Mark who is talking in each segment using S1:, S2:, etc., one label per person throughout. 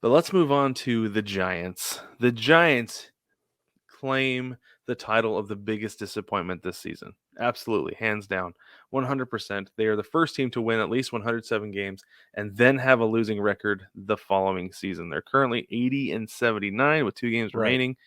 S1: But let's move on to the Giants. The Giants claim the title of the biggest disappointment this season. Absolutely, hands down, 100%. They are the first team to win at least 107 games and then have a losing record the following season. They're currently 80-79 with 2 games
S2: Right.
S1: remaining.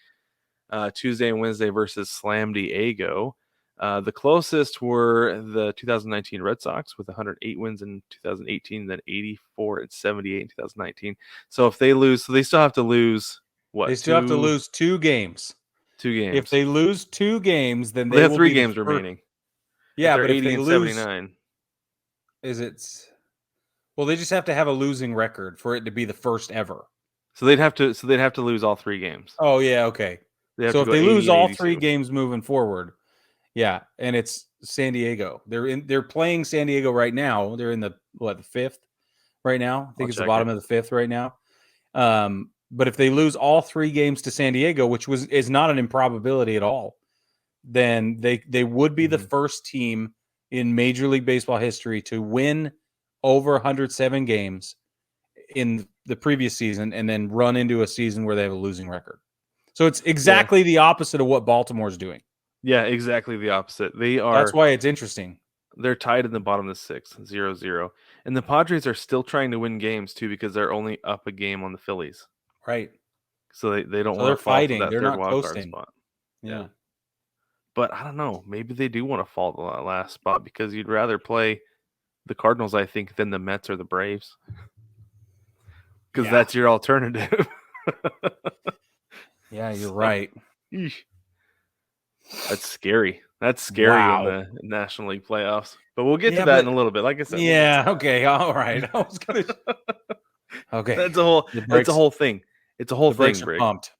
S1: Tuesday and Wednesday versus Slam Diego. The closest were the 2019 Red Sox with 108 wins in 2018, then 84-78 in 2019. So if they lose, so they still have to lose what?
S2: They still have to lose 2 games.
S1: 2 games.
S2: If they lose 2 games, then
S1: they have
S2: will
S1: 3
S2: be
S1: games remaining.
S2: Yeah,
S1: but
S2: if they lose,
S1: 79.
S2: Well, they just have to have a losing record for it to be the first ever.
S1: So they'd have to lose all 3 games.
S2: Oh yeah, okay. So if they lose all 3 games moving forward, yeah, and it's San Diego. They're playing San Diego right now. They're in the 5th right now. I think it's the bottom of the 5th right now. But if they lose all 3 games to San Diego, which is not an improbability at all, then they would be the first team in Major League Baseball history to win over 107 games in the previous season and then run into a season where they have a losing record. So it's exactly the opposite of what Baltimore's doing.
S1: Yeah, exactly the opposite.
S2: That's why it's interesting.
S1: They're tied in the bottom of the 6th, 0-0. And the Padres are still trying to win games too because they're only up a game on the Phillies.
S2: Right.
S1: So they don't
S2: So
S1: want
S2: they're
S1: to fall
S2: fighting.
S1: to that
S2: They're
S1: third
S2: not
S1: wild card
S2: coasting.
S1: spot.
S2: Yeah.
S1: But I don't know. Maybe they do want to fall to that last spot because you'd rather play the Cardinals, I think, than the Mets or the Braves. Because that's your alternative.
S2: Yeah, you're right.
S1: Eesh. That's scary. That's scary in the National League playoffs. But we'll get to that in a little bit. Like I said.
S2: Yeah, okay. All right. I was gonna Okay.
S1: It's a whole thing. It's a whole thing,
S2: Brig.
S1: Brig.
S2: Pumped.